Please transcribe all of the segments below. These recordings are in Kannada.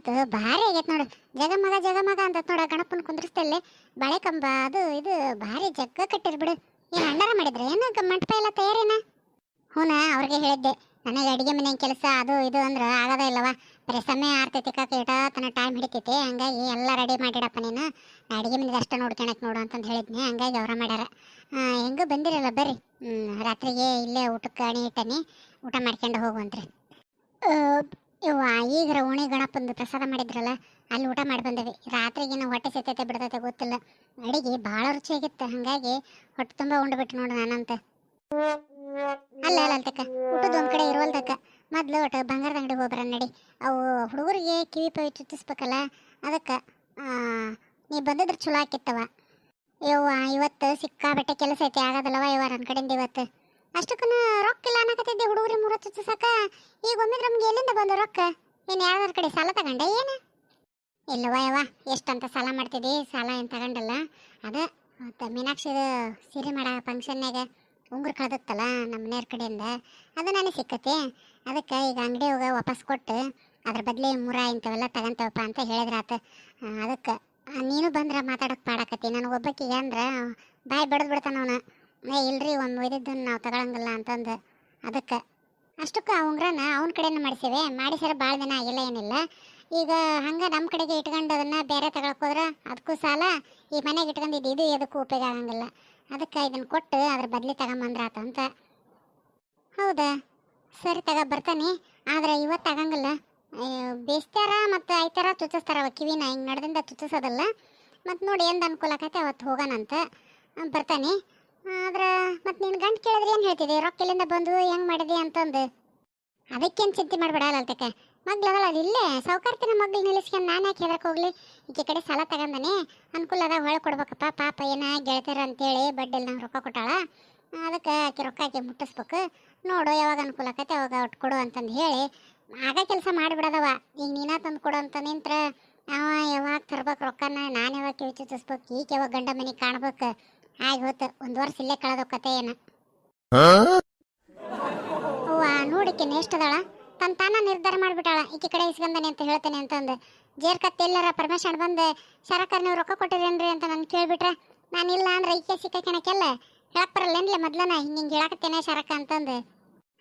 ಇವತ್ತು ಭಾರಿ ಆಗೈತೆ ನೋಡು. ಜಗಮಗ ಜಗಮಗ ಅಂತ ನೋಡ ಗಣಪನ ಕುಂದ್ರಸ್ತಲ್ಲೇ ಬಾಳೆ ಕಂಬ ಅದು ಇದು ಭಾರಿ ಜಗ್ಗ ಕಟ್ಟಿರ್ಬಿಡು. ಏನು ಅಣ್ಣಾರ ಮಾಡಿದ್ರೆ ಏನು ಮಂಟಪ ಎಲ್ಲ ತಯಾರೇನ? ಹೂನ ಅವ್ರಿಗೆ ಹೇಳಿದ್ದೆ ನನಗೆ ಅಡುಗೆ ಮನೆ ಕೆಲಸ ಅದು ಇದು ಅಂದ್ರೆ ಆಗದ ಇಲ್ಲವ, ಬರೀ ಸಮಯ ಆರ್ತೈತಿ ಕಾಕ ತನ್ನ ಟೈಮ್ ಹಿಡಿತೈತಿ, ಹಂಗಾಗಿ ಎಲ್ಲ ರೆಡಿ ಮಾಡಿಡಪ್ಪ ನೀನು, ನಾ ಅಡುಗೆ ಮನೆದು ಅಷ್ಟೇ ನೋಡ್ಕೊಳಕ್ಕೆ ನೋಡು ಅಂತಂದು ಹೇಳಿದ್ನಿ. ಹಂಗಾಗಿ ಅವರ ಮಾಡ್ಯಾರ. ಹೆಂಗೂ ಬಂದಿರಲ್ಲ ಬರ್ರಿ, ರಾತ್ರಿಗೆ ಇಲ್ಲೇ ಊಟಕ್ಕೆ ಅಣಿ ಇಟ್ಟನಿ, ಊಟ ಮಾಡ್ಕೊಂಡು ಹೋಗುವಂತ್ರಿ. ಇವ್ವ ಈಗ ಓಣಿ ಗಣಪಂದು ಪ್ರಸಾದ ಮಾಡಿದ್ರಲ್ಲ ಅಲ್ಲಿ ಊಟ ಮಾಡಿ ಬಂದೇವಿ. ರಾತ್ರಿಗೆ ನಾವು ಹೊಟ್ಟೆ ಸೆತ್ತೈತೆ ಬಿಡ್ತೈತೆ ಗೊತ್ತಿಲ್ಲ, ಅಡಿಗೆ ಭಾಳ ರುಚಿಯಾಗಿತ್ತು, ಹಾಗಾಗಿ ಹೊಟ್ಟೆ ತುಂಬ ಉಂಡ್ಬಿಟ್ಟು ನೋಡು ನಾನಂತ. ಅಲ್ಲ ಅಲ್ಲ ಅಲ್ತಕ್ಕ ಊಟದ ಒಂದು ಕಡೆ ಇರುವಲ್ದಕ್ಕ, ಮೊದಲು ಒಟ್ಟು ಬಂಗಾರದ ಅಂಗಡಿಗೆ ಹೋಗ್ಬರ ನಡಿ. ಅವು ಹುಡುಗರಿಗೆ ಕಿವಿ ಪವಿ ಚುಚ್ಚಿಸ್ಬೇಕಲ್ಲ, ಅದಕ್ಕೆ ನೀ ಬಂದಿದ್ರೆ ಚಲೋ ಆಕಿತ್ತವ. ಯವ್ವ ಇವತ್ತು ಸಿಕ್ಕಾಬಟ್ಟೆ ಕೆಲಸ ಐತಿ, ಆಗೋದಲ್ಲವ ಯವ್ವ ನನ್ನ ಕಡೆಯಿಂದ ಇವತ್ತು. ಅಷ್ಟಕ್ಕೂ ರೊಕ್ಕ ಇಲ್ಲ ಅನ್ನಕತ್ತಿದ್ದೆ ಹುಡುಗರಿ ಮೂರ ಚುಚ್ಚಿಸಾಕ. ಈಗ ಒಮ್ಮಿದ್ರೆ ನಮ್ಗೆ ಎಲ್ಲಿಂದ ಬಂದು ರೊಕ್ಕ? ಏನು ಯಾವ್ದಾರ ಕಡೆ ಸಾಲ ತಗೊಂಡೆ ಏನು? ಇಲ್ಲವ ಯವ್ವ, ಎಷ್ಟಂತ ಸಾಲ ಮಾಡ್ತಿದ್ದಿ, ಸಾಲ ಏನು ತಗೊಂಡಲ್ಲ. ಅದ ಮೀನಾಕ್ಷಿದು ಸೀರೆ ಮಾಡೋ ಫಂಕ್ಷನ್ನಾಗ ಉಂಗುರು ಕಳೆದತ್ತಲ್ಲ ನಮ್ಮ ಮನೆಯವ್ರ ಕಡೆಯಿಂದ, ಅದು ನನಗೆ ಸಿಕ್ಕತ್ತೆ. ಅದಕ್ಕೆ ಈಗ ಅಂಗಡಿ ಹೋಗಿ ವಾಪಸ್ ಕೊಟ್ಟು ಅದ್ರ ಬದಲಿ ಮೂರ ಇಂಥವೆಲ್ಲ ತಗೊಂತವಪ್ಪ ಅಂತ ಹೇಳಿದ್ರಾತ. ಅದಕ್ಕೆ ನೀನು ಬಂದ್ರೆ ಮಾತಾಡೋಕೆ ಪಾಡಕತ್ತಿ, ನನಗೆ ಒಬ್ಬಕ್ಕಿಗೆ ಅಂದ್ರೆ ಬಾಯಿ ಬಡ್ದು ಬಿಡ್ತಾನ ಅವನು. ಇಲ್ರಿ ಒಂದು ಒಯ್ದಿದ್ದನ್ನು ನಾವು ತಗೊಳಂಗಿಲ್ಲ ಅಂತಂದು. ಅದಕ್ಕೆ ಅಷ್ಟಕ್ಕೆ ಆ ಉಂಗ್ರನ ಅವನ ಕಡೆನೂ ಮಾಡಿಸೇವೆ, ಮಾಡಿಸ್ಯಾರ ಭಾಳ ದಿನ ಆಗಿಲ್ಲ ಏನಿಲ್ಲ. ಈಗ ಹಂಗೆ ನಮ್ಮ ಕಡೆಗೆ ಇಟ್ಕೊಂಡು ಅದನ್ನು ಬೇರೆ ತಗೊಳಕ್ಕೆ ಹೋದ್ರೆ ಅದಕ್ಕೂ ಸಾಲ, ಈ ಮನೆಗೆ ಇಟ್ಕೊಂಡಿದ್ದು ಇದು ಎದಕ್ಕೂ ಉಪಯೋಗ ಆಗಂಗಿಲ್ಲ. ಅದಕ್ಕೆ ಇದನ್ನು ಕೊಟ್ಟು ಅದ್ರ ಬದಲಿ ತಗೊಂಬಂದ್ರಾತಂತ. ಹೌದಾ ಸರಿ ಬರ್ತಾನೆ, ಆದರೆ ಇವತ್ತು ಆಗಂಗಿಲ್ಲ. ಬೇಯಿಸ್ತಾರ ಮತ್ತು ಐತಾರ ಚುಚ್ಚಿಸ್ತಾರ ಕಿವಿನ, ಹಿಂಗೆ ನಡೆದಿಂದ ಚುಚ್ಚಿಸೋದಲ್ಲ. ಮತ್ತು ನೋಡಿ ಎಂದು ಅನುಕೂಲ ಆಕೈತೆ ಅವತ್ತು ಹೋಗೋಣಂತ. ಬರ್ತಾನೆ. ಆದ್ರೆ ಮತ್ತು ನೀನು ಗಂಟು ಕೇಳಿದ್ರೆ ಏನು ಹೇಳ್ತಿದ್ದೆ, ರೊಕ್ಕ ಎಲ್ಲಿಂದ ಬಂದು ಹೆಂಗೆ ಮಾಡಿದೆ ಅಂತಂದು. ಅದಕ್ಕೇನು ಚಿಂತೆ ಮಾಡಬೇಡ ಅಲ್ತಕ್ಕ, ಮಗ್ಳದಲ್ಲ ಅದು ಇಲ್ಲೇ ಸೌಕರ್ತಿನ ಮಗ್ಳು ನಿಲ್ಲಿಸ್ಕೊಂಡು ನಾನು ಯಾಕೆ ಹೆದಕ್ಕೆ ಹೋಗ್ಲಿ. ಈಕೆ ಕಡೆ ಸಾಲ ತಗೊಂಡನೆ, ಅನುಕೂಲ ಅದ ಹೊಳೆ ಕೊಡ್ಬೇಕಪ್ಪ, ಪಾಪ ಏನ ಗೆಳತಿಯರ ಅಂತೇಳಿ ಬಡ್ಡಿಲ್ಲಿ ನಂಗೆ ರೊಕ್ಕ ಕೊಟ್ಟಾಳ. ಅದಕ್ಕೆ ಆಕೆ ರೊಕ್ಕ ಆಕೆ ಮುಟ್ಟಿಸ್ಬೇಕು, ನೋಡು ಯಾವಾಗ ಅನುಕೂಲ ಆಕೈತೆ ಅವಾಗ ಒಟ್ಟು ಕೊಡು ಅಂತಂದು ಹೇಳಿ ಆಗ ಕೆಲಸ ಮಾಡಿಬಿಡೋದವ. ಈಗ ನೀನ ತಂದು ಕೊಡು ಅಂತ ನಿಂತ್ರ ಅವ ಯಾವಾಗ ತರ್ಬೇಕು ರೊಕ್ಕನ, ನಾನು ಯಾವಾಗ ಕಿವಿ ಚುಚ್ಚಿಸ್ಬೇಕು, ಈಕೆ ಯಾವಾಗ ಗಂಡ ಮನೆಗೆ ಕಾಣ್ಬೇಕು, ಹಾಗೆ ಹೋತು 1 ವರ್ಷ ಇಲ್ಲೇ ಕಳೆದೋಕತೆ ಏನು. ಅವ್ವ ನೋಡಿಕೆ ಎಷ್ಟದಾಳ, ತನ್ನ ತಾನ ನಿರ್ಧಾರ ಮಾಡಿಬಿಟ್ಟಾಳ ಈಕೆ ಕಡೆ ಇಸ್ಕೊಂಡನೆ ಅಂತ ಹೇಳ್ತೇನೆ ಅಂತಂದು. ಜೇರ್ಕತ್ತೆ ಎಲ್ಲರ ಪರಮೇಶನ್ ಬಂದು ಶರಕರ್ ನೀವು ರೊಕ್ಕ ಕೊಟ್ಟಿರೇನ್ರಿ ಅಂತ ನಾನು ಕೇಳಿಬಿಟ್ರೆ, ನಾನಿಲ್ಲ ಅಂದ್ರೆ ಈಕೆ ಸಿಕ್ಕಕ್ಕೆನಕ್ಕೆಲ್ಲ ಹೇಳಕ್ಕೆ ಬರಲ್ಲೇನ್ಲೆ ಮೊದ್ಲನ ಹಿಂಗೆ ಹೇಳಕತ್ತೇನೆ ಶರಕ ಅಂತಂದು.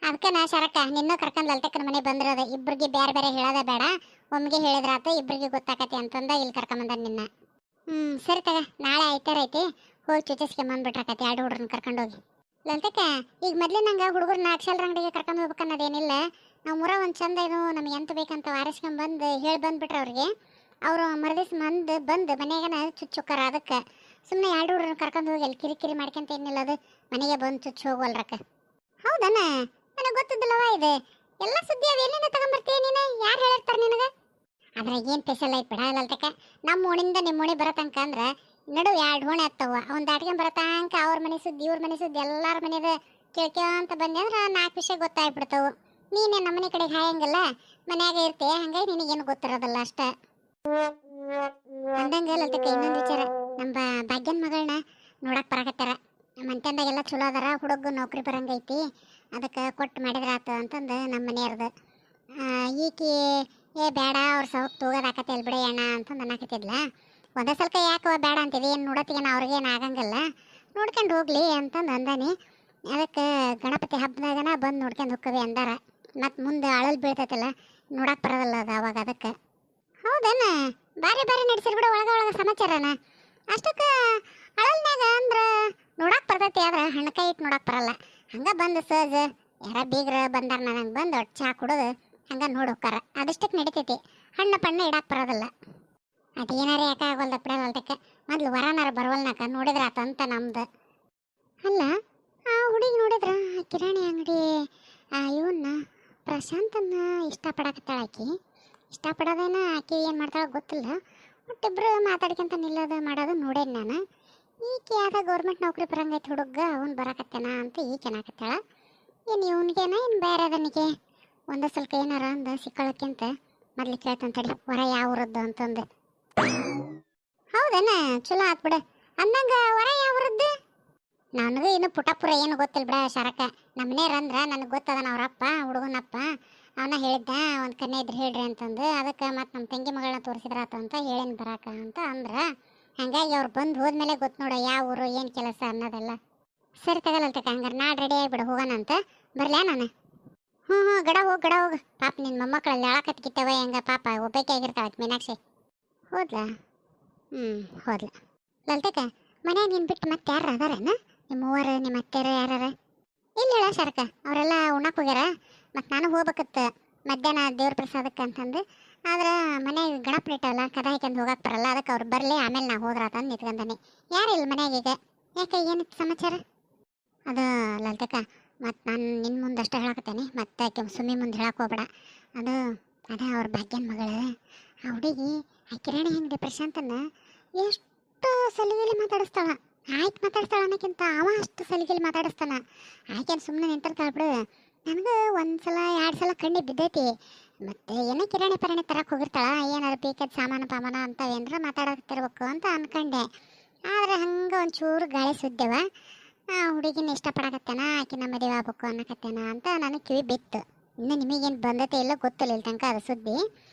ಅದಕ್ಕೆ ನಾ ಶರಕ ನಿನ್ನೂ ಕರ್ಕೊಂಡು ಲಲ್ತಕ್ಕನ ಮನೆ ಬಂದಿರೋದು, ಇಬ್ಬರಿಗೆ ಬೇರೆ ಬೇರೆ ಹೇಳೋದೇ ಬೇಡ, ಒಮ್ಮಿಗೆ ಹೇಳಿದ್ರಾತ ಇಬ್ಬರಿಗೆ ಗೊತ್ತಾಕತಿ ಅಂತಂದ ಇಲ್ಲಿ ಕರ್ಕೊಂಬಂದ ನಿನ್ನ. ಸರಿ ನಾಳೆ ಆಯ್ತಾರ ಐತಿ, ಹೋಗಿ ಚುಚ್ಚಿಸ್ಕೊಂಬಂದ್ಬಿಟ್ರಾಕತಿ 2 ಹುಡುಗರನ್ನ ಕರ್ಕೊಂಡೋಗಿ. ಲಲ್ತಕ್ಕ ಈಗ ಮೊದ್ಲಿನಂಗೆ ಹುಡುಗರನ್ನ ಅಕ್ಷರ ಅಂಗಡಿಗೆ ಕರ್ಕೊಂಡು ಹೋಗ್ಬೇಕನ್ನೋದೇನಿಲ್ಲ, ನಾವು ಮುರ ಒಂದು ಚಂದ ಇದು ನಮಗೆ ಎಂತ ಬೇಕಂತ ವಾರಿಸ್ಕೊಂಬಂದು ಹೇಳಿ ಬಂದುಬಿಟ್ರೆ ಅವ್ರಿಗೆ, ಅವರು ಮರದಿವ್ಸ ಬಂದು ಮನೆಗನ ಚುಚ್ಚುಕ್ಕಾರ. ಅದಕ್ಕೆ ಸುಮ್ಮನೆ 2 ಹುಡುಗರನ್ನ ಕರ್ಕೊಂಡು ಹೋಗಿ ಅಲ್ಲಿ ಕಿರಿಕಿರಿ ಮಾಡ್ಕೊಂತ ಏನಿಲ್ಲ, ಅದು ಮನೆಗೆ ಬಂದು ಚುಚ್ಚು ಹೋಗಲ್ರಕ್ಕ. ಹೌದನ, ನನಗೆ ಗೊತ್ತಿದ್ದಲ್ಲವ ಇದು ಎಲ್ಲ ಸುದ್ದಿ. ಅದು ಎಲ್ಲಿಂದ ತಗೊಂಬರ್ತೀಯ ನೀನು, ಯಾರು ಹೇಳಿರ್ತಾರೆ ನಿನಗೆ? ಅದ್ರಾಗ ಏನು ಸ್ಪೆಷಲ್ ಐತೆ ಬಿಡ ಲಲ್ತಕ್ಕ, ನಮ್ಮ ಓಣಿಂದ ನಿಮ್ಮ ಓಣಿ ಬರೋ ತನಕ ಅಂದ್ರೆ ನಡು 2 ಓಣಿ ಆಗ್ತಾವ, ಅವ್ನು ದಾಟ್ಕೊಂಡು ಬರೋ ತನಕ ಅವ್ರ ಮನೆ ಸುದ್ದಿ ಇವ್ರ ಮನೆ ಸುದ್ದಿ ಎಲ್ಲರ ಮನೆಯದು ಕೇಳ್ಕೊಂತ ಬಂದೆ ಅಂದ್ರೆ 4 ವಿಷಯ ಗೊತ್ತಾಗ್ಬಿಡ್ತಾವು. ನೀನೇ ನಮ್ಮ ಮನೆ ಕಡೆಗೆ ಹಾಯಂಗಲ್ಲ, ಮನ್ಯಾಗ ಇರ್ತೀಯ, ಹಂಗಾಗಿ ನಿನಗೇನು ಗೊತ್ತಿರೋದಲ್ಲ ಅಷ್ಟೇ ಅಂದಂಗೆ. ಲಲ್ತಕ್ಕ ಇನ್ನೊಂದು ವಿಚಾರ, ನಮ್ಮ ಭಾಗ್ಯನ ಮಗಳನ್ನ ನೋಡಕ್ಕೆ ಬರಕತ್ತಾರ, ಮಂತ್ಯಂದಾಗೆಲ್ಲ ಚಲೋ ಅದಾರ, ಹುಡುಗ ನೌಕರಿ ಬರಂಗೈತಿ, ಅದಕ್ಕೆ ಕೊಟ್ಟು ಮಾಡಿದ್ರಾತು ಅಂತಂದು ನಮ್ಮ ಮನೆಯವ್ರದ್ದು. ಈಕಿ ಬೇಡ ಅವ್ರ ಸೌಕ್ ತಗೋದಾಕತ್ತೆ ಅಲ್ಲಿ ಬಿಡಿ ಅಣ್ಣ ಅಂತಂದು ಅನ್ನಕತ್ತಿದ್ಲ. ಒಂದೇ ಸಲ ಯಾಕೆ ಬೇಡ ಅಂತಿದೆ, ಏನು ನೋಡೋತ್ತಿಗೇನು ಅವ್ರಿಗೇನು ಆಗಂಗಿಲ್ಲ, ನೋಡ್ಕೊಂಡು ಹೋಗ್ಲಿ ಅಂತಂದು ಅಂದಾನೆ. ಅದಕ್ಕೆ ಗಣಪತಿ ಹಬ್ಬದಾಗನ ಬಂದು ನೋಡ್ಕೊಂಡು ಹೋಗ್ಕವಿ ಅಂದಾರ. ಮತ್ತು ಮುಂದೆ ಅಳಲ್ ಬೀಳ್ತೈತಲ್ಲ ನೋಡಕ್ಕೆ ಬರೋದಲ್ಲ ಅದು ಅವಾಗ. ಅದಕ್ಕೆ ಹೌದೇನ ಬಾರಿ ಬಾರಿ ನಡೆಸಿರ್ಬಿಡ ಒಳಗೆ ಸಮಾಚಾರನ. ಅಷ್ಟಕ್ಕೆ ಅಳಲ್ನಾಗ ಅಂದ್ರೆ ನೋಡಕ್ಕೆ ಬರ್ತೈತಿ, ಆದ್ರೆ ಹಣ್ಣಕಾಯಿ ಇಟ್ಟು ನೋಡಕ್ಕೆ ಬರಲ್ಲ. ಹಂಗೆ ಬಂದು ಸಹಜ ಯಾರ ಬೀಗ್ರ ಬಂದಾರ ನನಗೆ ಬಂದು ಚಹಾ ಕುಡಿದು ಹಂಗೆ ನೋಡಿ ಹೋಗ್ತಾರ, ಅದಷ್ಟಕ್ಕೆ ನಡಿತೈತಿ. ಹಣ್ಣು ಪಣ್ಣು ಇಡಕ್ಕೆ ಬರೋದಿಲ್ಲ. ಅದೇನಾರ ಯಾಕೆ ಆಗೋಲ್ದ ಬಿಡೋಲ್ದಕ್ಕೆ, ಮೊದಲು ವರನಾರ ಬರವಲ್ನಾಕ ನೋಡಿದ್ರ ಆತಂತ ನಮ್ದು. ಅಲ್ಲ ಆ ಹುಡುಗಿ ನೋಡಿದ್ರ ಕಿರಾಣಿ ಅಂಗಡಿ ಇವನ್ನ ಪ್ರಶಾಂತನ್ನ ಇಷ್ಟಪಡಕತ್ತಾಳ ಆಕಿ. ಇಷ್ಟಪಡೋದೇನ ಆಕಿ ಏನು ಮಾಡ್ತಾಳ ಗೊತ್ತಿಲ್ಲ, ಒಟ್ಟಿಬ್ರು ಮಾತಾಡ್ಕೊಂತ ನಿಲ್ಲೋದು ಮಾಡೋದು ನೋಡೇನಿ ನಾನು. ಈಕೆ ಯಾವ್ದ ಗೌರ್ಮೆಂಟ್ ನೌಕರಿ ಬರಂಗೈತೆ ಹುಡುಗ, ಅವ್ನು ಬರಕತ್ತೇನ ಅಂತ ಈಕೆನಾಕತ್ತಾಳ. ಏನು ಇವನಿಗೇನ ಏನು ಬೇರೆ ಅದನಿಗೆ ಒಂದೇ ಸ್ವಲ್ಪ ಏನಾರ ಅಂದ ಸಿಕ್ಕಳಕ್ಕಿಂತ ಮೊದ್ಲು ಕೇಳ್ತಂತಡಿ ಹೊರ ಯಾವ ಊರದ್ದು ಅಂತಂದು. ಹೌದೇನ ಚಲೋ ಆತ್ ಬಿಡ ಅಂದಂಗ, ಹೊರ ಯಾವ ಊರದ್ದು? ನನಗೂ ಇನ್ನು ಪುಟಪುರ ಏನು ಗೊತ್ತಿಲ್ಲ ಬಿಡ ಶರಕ. ನಮ್ಮನೇರಂದ್ರೆ ನನಗೆ ಗೊತ್ತದನ ಅವ್ರಪ್ಪ ಹುಡುಗನಪ್ಪ, ಅವನ ಹೇಳಿದ್ದ ಒಂದು ಕನ್ಯೆ ಇದ್ರೆ ಹೇಳ್ರಿ ಅಂತಂದು. ಅದಕ್ಕೆ ಮತ್ತು ನಮ್ಮ ತಂಗಿ ಮಗಳನ್ನ ತೋರಿಸಿದ್ರಾತು ಅಂತ ಹೇಳೇನು ಬರಾಕ ಅಂತ ಅಂದ್ರೆ. ಹಂಗಾಗಿ ಅವ್ರು ಬಂದು ಹೋದ್ಮೇಲೆ ಗೊತ್ತು ನೋಡ ಯಾವ ಊರು ಏನು ಕೆಲಸ ಅನ್ನೋದೆಲ್ಲ. ಸರಿ ತಗಲಲ್ತಕ್ಕ, ಹಂಗಾರೆ ನಾಳೆ ರೆಡಿ ಆಗಿಬಿಡು, ಹೋಗೋಣ ಅಂತ. ಬರ್ಲ್ಯಾ ನಾನು? ಹ್ಞೂ ಗಡ ಹೋಗು ಪಾಪ ನಿನ್ನ ಮೊಮ್ಮಕ್ಕಳಲ್ಲಿ ಅಳಕತ್ಕಿತ್ತವ ಹೆಂಗ ಪಾಪ ಒಬ್ಬಾಕೆ ಆಗಿರ್ತಾಳೆ ಮೀನಾಕ್ಷಿ. ಹೋದ್ಲಾ? ಹೋದ್ಲ. ಲಲ್ತಕ್ಕ, ಮನ್ಯಾಗ ನೀನು ಬಿಟ್ಟು ಮತ್ತೆ ಯಾರು ಅದಾರೇನ? ನಿಮ್ಮ ಮೂವರು ನಿಮ್ಮ ಅತ್ತೆಯರು ಯಾರ? ಇಲ್ಲ ಹೇಳ ಶರಕ, ಅವರೆಲ್ಲ ಉಣ್ಣಕ್ಕೆ ಹೋಗ್ಯಾರ. ಮತ್ತು ನಾನು ಹೋಗ್ಬೇಕತ್ತ ಮಧ್ಯಾಹ್ನ ದೇವ್ರ ಪ್ರಸಾದಕ್ಕೆ ಅಂತಂದು. ಆದ್ರೆ ಮನೆಗೆ ಗಣಪನ ಇಟ್ಟವಲ್ಲ, ಕದ ಹಾಕ್ಯಂದು ಹೋಗಕ್ಕೆ ಬರಲ್ಲ. ಅದಕ್ಕೆ ಅವ್ರು ಬರಲಿ, ಆಮೇಲೆ ನಾ ಹೋದ್ರಾತಂದು ನಿಂತ್ಕೊಂಡಾನೆ. ಯಾರಿಲ್ಲ ಮನ್ಯಾಗೀಗ? ಯಾಕೆ ಏನಿತ್ತು ಸಮಾಚಾರ? ಅದು ಲಲ್ತಕ್ಕ, ಮತ್ತು ನಾನು ನಿನ್ನ ಮುಂದೆ ಅಷ್ಟೇ ಹೇಳಕತ್ತೇನೆ, ಮತ್ತೆ ಆಕೆ ಸುಮ್ಮಿ ಮುಂದೆ ಹೇಳಕ್ಕೆ ಹೋಗ್ಬೇಡ. ಅದು ಅವ್ರ ಭಾಗ್ಯನ ಮಗಳು ಆ ಹುಡುಗಿ. ಆ ಕಿರಾಣಿ ಹೆಂಗೆ ಪ್ರಶಾಂತನ ಎಷ್ಟು ಸಲಿಗೆಲಿ ಮಾತಾಡಿಸ್ತಾಳ. ಆಯ್ತು ಮಾತಾಡ್ತಾಳ ಅನ್ನೋಕ್ಕಿಂತ ಅವ ಅಷ್ಟು ಸಲಿಗೆಲಿ ಮಾತಾಡಿಸ್ತಾನ. ಆಯ್ಕೆನು ಸುಮ್ಮನೆ ನಿಂತಿರ್ತಾಳೆ ಬಿಡು. ನನಗೆ ಒಂದು ಸಲ 2 ಸಲ ಕಣ್ಣಿ ಬಿದ್ದೈತಿ. ಮತ್ತು ಏನೋ ಕಿರಾಣಿ ಪರಾಣಿ ತರಕ್ಕೆ ಹೋಗಿರ್ತಾಳ, ಏನಾರು ಬೇಕಾದ ಸಾಮಾನು ಅಂತವೇನಾರ ಮಾತಾಡತ್ತಿರ್ಬೇಕು ಅಂತ ಅಂದ್ಕೊಂಡೆ. ಆದರೆ ಹಂಗೆ ಒಂಚೂರು ಗಾಳಿ ಸುದ್ದೆವ. ಆ ಹುಡುಗಿನ ಇಷ್ಟಪಡಕತ್ತೇನ, ಆಕಿನ ಮದುವೆ ಆಗ್ಬೇಕು ಅನ್ನಕತ್ತೇನ ಅಂತ ನನಗೆ ಕಿವಿ ಬಿತ್ತು. ಇನ್ನು ನಿಮಗೇನು ಬಂದತೆ ಇಲ್ಲ ಗೊತ್ತಿಲ್ಲ ಇಲ್ಲಿ ತನಕ ಅದು ಸುದ್ದಿ.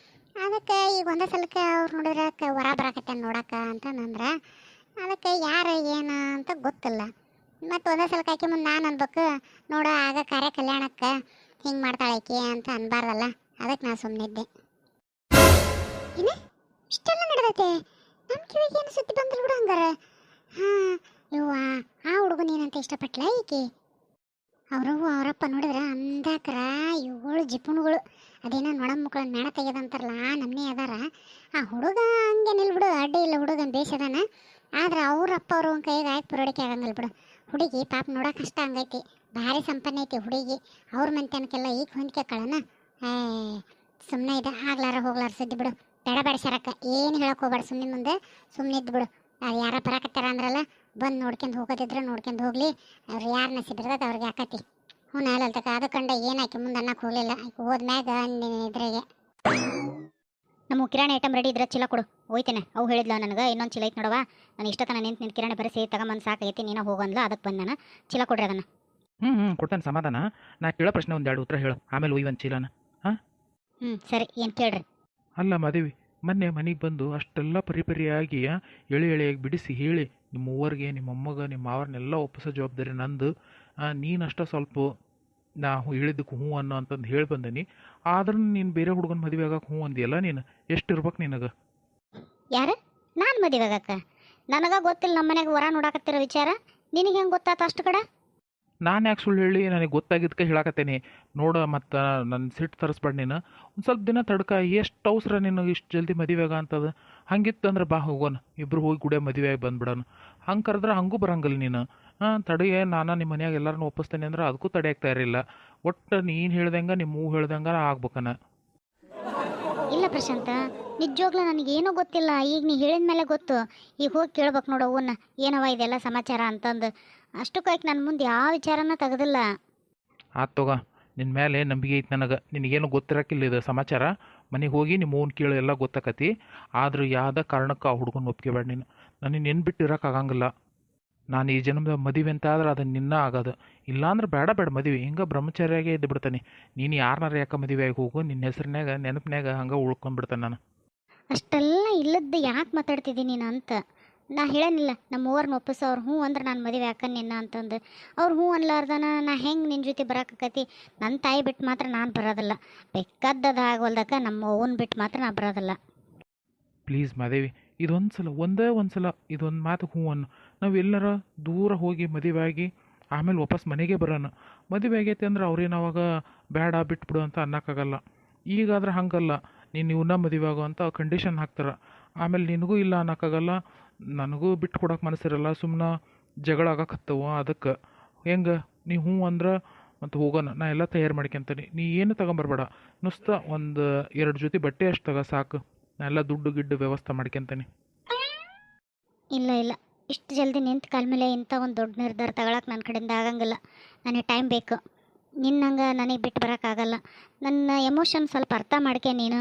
ಅದಕ್ಕೆ ಈಗ ಒಂದೇ ಸಲಕ್ಕೆ ಅವ್ರು ನೋಡಿದ್ರೆ ಹೊರ ಬರಾಕತ್ತೇನೆ ನೋಡಕ್ಕೆ ಅಂತಂದ್ರೆ. ಅದಕ್ಕೆ ಯಾರು ಏನು ಅಂತ ಗೊತ್ತಿಲ್ಲ. ಮತ್ತು ಒಂದೇ ಸಲಕ್ಕೆ ಆಕೆ ಮುಂದೆ ನಾನು ಅನ್ಬೇಕು ನೋಡ, ಆಗ ಕಾರ್ಯ ಕಲ್ಯಾಣಕ್ಕೆ ಹಿಂಗೆ ಮಾಡ್ತಾಳೆ ಆಕೆ ಅಂತ ಅನ್ಬಾರ್ದಲ್ಲ. ಅದಕ್ಕೆ ನಾನು ಸುಮ್ಮನಿದ್ದೆ. ಏನು ಇಷ್ಟೆಲ್ಲ ನಡೆದೈತೆ? ನಮ್ಮ ಕಿವಿಗೆ ಏನು ಸುದ್ದಿ ಬಂದಿಲ್ಲ ಬಿಡು ಹಂಗಾರೆ. ಹಾಂ ಇವ್ವ, ಆ ಹುಡುಗನ ಏನಂತ ಇಷ್ಟಪಟ್ಲ ಈಕೆ? ಅವರಪ್ಪ ನೋಡಿದ್ರೆ ಅಂದಾಕರ 7 ಜಿಪುಣಗಳು. ಅದೇನೋ ನೊಣ ಮಕ್ಕಳನ್ನ ಮೇಣ ತೆಗೆದಂತಾರಲ್ಲ, ಆ ನಮ್ಮನೆ ಅದಾರ. ಆ ಹುಡುಗ ಹಂಗೆ ನಿಲ್ಬಿಡು, ಅಡ್ಡಿ ಇಲ್ಲ, ಹುಡುಗನ ಬೇಸದಾನ. ಆದ್ರೆ ಅವ್ರಪ್ಪ ಅವ್ರ ಕೈಗೆ ಆಯ್ತು ಪುರೋಡಿಕೆ ಆಗಂಗಿಲ್ಲ ಬಿಡು. ಹುಡುಗಿ ಪಾಪ ನೋಡೋಕೆ ಕಷ್ಟ ಹಂಗೈತಿ. ಭಾರಿ ಸಂಪನ್ನ ಐತಿ ಹುಡುಗಿ. ಅವ್ರ ಮಂತನಕ್ಕೆಲ್ಲ ಈಗ ಹೊಂದಿಕೆ ಕಳನ. ಸುಮ್ಮನೆ ಇದೆ, ಆಗ್ಲಾರ ಹೋಗ್ಲಾರ ಸುದ್ದಿ ಬಿಡು. ತಡಬೇಡ ಶರಕ್ಕ, ಏನು ಹೇಳಕ್ಕೆ ಹೋಗ್ಬೇಡ. ಸುಮ್ಮನೆ ಮುಂದೆ ಸುಮ್ಮನೆ ಇದ್ದು ಬಿಡು. ಅದು ಯಾರ ಬರಾಕತ್ತಾರ ಅಂದ್ರಲ್ಲ, ಬಂದು ನೋಡ್ಕೊಂಡು ಹೋಗೋದಿದ್ರೆ ನೋಡ್ಕೊಂಡು ಹೋಗ್ಲಿ. ಅವ್ರು ಯಾರು ನಸಿಬಿರ್ತದೆ ಅವ್ರಿಗೆ ಆಕತಿ. ಹ್ಞೂ ಅಲ್ಲಲ್ತಕ್ಕ, ಅದು ಕಂಡ ಏನಾಕಿ ಮುಂದೆ ಅನ್ನಕ್ಕೆ ಹೋಗಲಿಲ್ಲ. ಆಕೆ ಹೋದ್ಮ್ಯಾಗ ಇದ್ರಾಗೆ ನಮ್ಮ ಕಿರಾಣಿ ಐಟಮ್ ರೆಡಿ ಇದ್ರೆ ಚೀಲ ಕೊಡು, ಹೋಯ್ತೇನೆ. ಅವು ಹೇಳಿದ್ಲ ನನಗೆ ಇನ್ನೊಂದು ಚೀಲ ಐತೆ ನೋಡವಾ, ನಾನು ಇಷ್ಟತನ ನಿಂತು ಕಿರಾಣಿ ಬರೆಸಿ ತಗೊಂಬಂದು ಸಾಕೈತಿ, ನೀನು ಹೋಗಂದ್ಲ. ಅದಕ್ಕೆ ಬಂದು ನಾನು ಚೀಲ ಕೊಡ್ರಿ ಅದನ್ನು. ಕೊಡ್ತಾನೆ ಸಮಾಧಾನ. ನಾ ಕೇಳೋ ಪ್ರಶ್ನೆ ಒಂದೆರಡು ಉತ್ತರ ಹೇಳು, ಆಮೇಲೆ ಒಯ್ಯೊಂದು ಚೀಲನ. ಸರಿ, ಏನು ಕೇಳ್ರಿ? ಅಲ್ಲ ಮಾದೇವಿ, ಮೊನ್ನೆ ಮನೆಗೆ ಬಂದು ಅಷ್ಟೆಲ್ಲ ಪರಿಪರಿಯಾಗಿ ಎಳೆಯಾಗಿ ಬಿಡಿಸಿ ಹೇಳಿ ನಿಮ್ಮ ಮೂವರಿಗೆ, ನಿಮ್ಮ ಅಮ್ಮಗ, ನಿಮ್ಮ ಮಾವರನ್ನೆಲ್ಲ ಒಪ್ಪಿಸೋ ಜವಾಬ್ದಾರಿ ನಂದು. ನೀನಷ್ಟ ಸ್ವಲ್ಪ ನಾ ಹೇಳಿದ್ದಕ್ಕೆ ಹ್ಞೂ ಅನ್ನೋ ಅಂತಂದು ಹೇಳಿ ಬಂದನಿ. ಆದ್ರೂ ನೀನು ಬೇರೆ ಹುಡುಗನ ಮದುವೆ ಆಗಕ್ಕೆ ಹ್ಞೂ ಅಂದಿಯಲ್ಲ, ನೀನು ಎಷ್ಟು ಇರ್ಬೇಕು ನಿನಗೆ? ಯಾರು? ನಾನು ಮದುವೆ ಆಗಕ್ಕ? ನನಗೆ ಗೊತ್ತಿಲ್ಲ. ನಮ್ಮ ಮನೆಗೆ ಹೊರ ನೋಡಕತ್ತಿರೋ ವಿಚಾರ ನಿನಗೆ ಹೆಂಗೆ ಗೊತ್ತಾತ ಅಷ್ಟು ಕಡೆ? ನಾನು ಯಾಕೆ ಸುಳ್ಳು ಹೇಳಿ, ನನಗೆ ಗೊತ್ತಾಗಿದ್ದಕ್ಕೆ ಹೇಳಕತ್ತೇನೆ ನೋಡ. ಮತ್ತು ನನ್ನ ಸಿಟ್ಟು ತರಿಸ್ಬೇಡ ನೀನು. ಒಂದು ಸ್ವಲ್ಪ ದಿನ ತಡ್ಕ. ಎಷ್ಟು ಅವಸರ ನಿನಗೆ ಇಷ್ಟು ಜಲ್ದಿ ಮದುವೆಗ ಅಂತದ? ಹಂಗಿತ್ತು ಅಂದ್ರೆ ಬಾ ಹೋಗೋಣ, ಇಬ್ಬರು ಹೋಗಿ ಗುಡಿಯ ಮದುವೆಯಾಗಿ ಬಂದ್ಬಿಡೋಣ. ಹಂಗೆ ಕರೆದ್ರೆ ಹಂಗೂ ಬರಂಗಿಲ್ಲ ನೀನು. ತಡೆಯೇ, ನಾನು ನಿಮ್ಮ ಮನ್ಯಾಗ ಎಲ್ಲರನ್ನೂ ಒಪ್ಪಿಸ್ತೇನೆ ಅಂದ್ರೆ ಅದಕ್ಕೂ ತಡೆಯಾಗ್ತಾ ಇರಲಿಲ್ಲ. ಒಟ್ಟು ನೀನು ಹೇಳ್ದಂಗೆ ನಿಮ್ಮ ಮೂವು ಹೇಳ್ದಂಗೆ ಆಗ್ಬೇಕನ. ಇಲ್ಲ ಪ್ರಶಾಂತ, ನಿಜವಾಗ್ಲೂ ನನಗೇನೂ ಗೊತ್ತಿಲ್ಲ. ಈಗ ನೀ ಹೇಳಿದ ಮೇಲೆ ಗೊತ್ತು. ಈಗ ಹೋಗಿ ಕೇಳ್ಬೇಕು ನೋಡು ಅವನ್ನ, ಏನವ ಇದೆಲ್ಲ ಸಮಾಚಾರ ಅಂತಂದು. ಅಷ್ಟಕ್ಕಾಗಿ ನನ್ನ ಮುಂದೆ ಯಾವ ವಿಚಾರನ ತೆಗೆದಿಲ್ಲ. ಆತ್ ತಗೋ, ನಿನ್ನ ಮೇಲೆ ನಂಬಿಕೆ ಐತೆ ನನಗೆ. ನಿನಗೇನು ಗೊತ್ತಿರಕ್ಕಿಲ್ಲ ಇದು ಸಮಾಚಾರ. ಮನೆಗೆ ಹೋಗಿ ನಿಮ್ಮ ಮೂವನ್ ಕೇಳು, ಎಲ್ಲ ಗೊತ್ತಾಕತಿ. ಆದ್ರೆ ಯಾವುದೇ ಕಾರಣಕ್ಕೆ ಆ ಹುಡುಗನ ಒಪ್ಕೋಬೇಡ ನೀನು. ನನಗೆ ನಿನ್ನ ಬಿಟ್ಟು ಇರೋಕ್ಕಾಗಂಗಿಲ್ಲ. ನಾನು ಈ ಜನ್ಮದ ಮದುವೆ ಅಂತ ಆದ್ರೆ ಅದು ನಿನ್ನ ಆಗೋದು. ಇಲ್ಲಾಂದ್ರೆ ಬೇಡ ಮದುವೆ, ಹಿಂಗೆ ಬ್ರಹ್ಮಚಾರಿಯಾಗೇ ಇದ್ದು ಬಿಡ್ತಾನೆ. ನೀನು ಯಾರನ್ನಾರ ಯಾಕೆ ಮದುವೆ ಆಗಿ ಹೋಗು, ನಿನ್ನ ಹೆಸ್ರಿನಾಗ ನೆನಪಿನಾಗ ಹಂಗೆ ಉಳ್ಕೊಂಡ್ಬಿಡ್ತಾನೆ ನಾನು. ಅಷ್ಟೆಲ್ಲ ಇಲ್ಲದ್ದು ಯಾಕೆ ಮಾತಾಡ್ತಿದ್ದೀನಿ ನೀನು ಅಂತ ನಾ ಹೇಳೇನಿಲ್ಲ. ನಮ್ಮ ಮೂವರ್ನ ಒಪ್ಪಿಸೋ ಅವ್ರು ಹ್ಞೂ ಅಂದ್ರೆ ನಾನು ಮದುವೆ ಹಾಕ ನಿನ್ನ ಅಂತಂದು. ಅವ್ರು ಹ್ಞೂ ಅನ್ಲಾರ್ದನ ನಾ ಹೆಂಗೆ ನಿನ್ನ ಜೊತೆ ಬರೋಕೈತಿ? ನನ್ನ ತಾಯಿ ಬಿಟ್ಟು ಮಾತ್ರ ನಾನು ಬರೋದಿಲ್ಲ. ಬೇಕಾದದ ಆಗೋಲ್ದಕ್ಕ ನಮ್ಮ ಅವ್ವನ ಬಿಟ್ಟು ಮಾತ್ರ ನಾನು ಬರೋದಿಲ್ಲ. ಪ್ಲೀಸ್ ಮಾದೇವಿ, ಇದೊಂದು ಸಲ, ಒಂದೇ ಒಂದು ಸಲ ಇದೊಂದು ಮಾತು ಹ್ಞೂ ಅನ್ನು. ನಾವು ಎಲ್ಲರ ದೂರ ಹೋಗಿ ಮದುವೆ ಆಗಿ ಆಮೇಲೆ ವಾಪಸ್ ಮನೆಗೆ ಬರೋಣ. ಮದುವೆ ಆಗೈತೆ ಅಂದ್ರೆ ಅವ್ರೇನು ಅವಾಗ ಬೇಡ ಬಿಟ್ಬಿಡು ಅಂತ ಅನ್ನೋಕ್ಕಾಗಲ್ಲ. ಈಗಾದ್ರೆ ಹಂಗಲ್ಲ, ನೀನು ಇವನ್ನ ಮದುವೆ ಆಗೋ ಅಂತ ಕಂಡೀಷನ್ ಹಾಕ್ತಾರೆ. ಆಮೇಲೆ ನಿನಗೂ ಇಲ್ಲ ಅನ್ನೋಕ್ಕಾಗಲ್ಲ, ನನಗೂ ಬಿಟ್ಟು ಕೊಡೋಕೆ ಮನಸ್ಸಿರಲ್ಲ. ಸುಮ್ಮನೆ ಜಗಳ ಆಗಕತ್ತವ. ಅದಕ್ಕೆ ಹೆಂಗೆ ನೀ ಹ್ಞೂ ಅಂದ್ರೆ ಮತ್ತು ಹೋಗೋಣ. ನಾ ಎಲ್ಲ ತಯಾರು ಮಾಡ್ಕೊಂತೀನಿ. ನೀ ಏನು ತಗೊಂಬರ್ಬೇಡ, ನುಸ್ತ ಒಂದು 2 ಜೊತೆ ಬಟ್ಟೆ ಅಷ್ಟು ತಗೋ ಸಾಕು. ನಾ ಎಲ್ಲ ದುಡ್ಡು ಗಿಡ್ಡು ವ್ಯವಸ್ಥೆ ಮಾಡ್ಕೊಂತೀನಿ. ಇಲ್ಲ ಇಲ್ಲ, ಇಷ್ಟು ಜಲ್ದಿ ನಿಂತು ಕಾಲ ಮೇಲೆ ಇಂಥ ಒಂದು ದೊಡ್ಡ ನಿರ್ಧಾರ ತಗೊಳಕ್ಕೆ ನನ್ನ ಕಡೆಯಿಂದ ಆಗಂಗಿಲ್ಲ. ನನಗೆ ಟೈಮ್ ಬೇಕು. ನಿನ್ನಂಗೆ ನನಗೆ ಬಿಟ್ಟು ಬರೋಕ್ಕಾಗಲ್ಲ. ನನ್ನ ಎಮೋಷನ್ ಸ್ವಲ್ಪ ಅರ್ಥ ಮಾಡ್ಕೆ ನೀನು.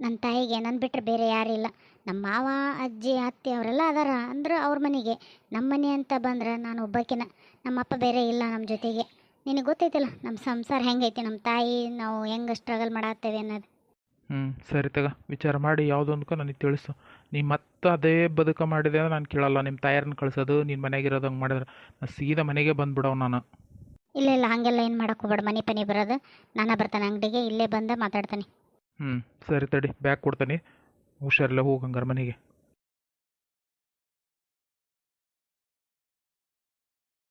ನನ್ನ ತಾಯಿಗೆ ನನ್ನ ಬಿಟ್ಟರೆ ಬೇರೆ ಯಾರಿಲ್ಲ. ನಮ್ಮ ಮಾವ, ಅಜ್ಜಿ, ಅತ್ತೆ ಅವರೆಲ್ಲ ಅದಾರ ಅಂದ್ರೆ ಅವ್ರ ಮನೆಗೆ. ನಮ್ಮ ಮನೆ ಅಂತ ಬಂದ್ರೆ ನಾನು ಒಬ್ಬಾಕಿನ. ನಮ್ಮಪ್ಪ ಬೇರೆ ಇಲ್ಲ ನಮ್ಮ ಜೊತೆಗೆ. ನಿನಗೆ ಗೊತ್ತೈತಲ್ಲ ನಮ್ಮ ಸಂಸಾರ ಹೆಂಗೈತಿ, ನಮ್ಮ ತಾಯಿ ನಾವು ಹೆಂಗೆ ಸ್ಟ್ರಗಲ್ ಮಾಡತ್ತೇವೆ ಅನ್ನೋದು. ಸರಿ ತಗ, ವಿಚಾರ ಮಾಡಿ ಯಾವುದೊಂದಕ್ಕೆ ನನಗೆ ತಿಳಿಸು. ನೀ ಮತ್ತೆ ಅದೇ ಬದುಕ ಮಾಡಿದೆ ಅಂದ್ರೆ ನಾನು ಕೇಳಲ್ಲ. ನಿಮ್ಮ ತಾಯಾರನ್ನ ಕಳ್ಸೋದು, ನಿನ್ನ ಮನೆಗಿರೋದು ಹಂಗೆ ಮಾಡಿದ್ರೆ ನಾನು ಸೀದಾ ಮನೆಗೆ ಬಂದುಬಿಡವ್ ನಾನು. ಇಲ್ಲ ಇಲ್ಲ, ಹಾಗೆಲ್ಲ ಏನು ಮಾಡಕ್ಕೆ ಹೋಗ್ಬೇಡ. ಮನೆ ಪನಿ ಬರೋದು ನಾನೇ ಬರ್ತಾನೆ ಅಂಗಡಿಗೆ, ಇಲ್ಲೇ ಬಂದು ಮಾತಾಡ್ತಾನೆ. ಸರಿ ತಡಿ, ಬ್ಯಾಗ್ ಕೊಡ್ತೀನಿ. ಹುಷಾರಿಲ್ಲ, ಹೋಗಂಗಾರ ಮನೆಗೆ.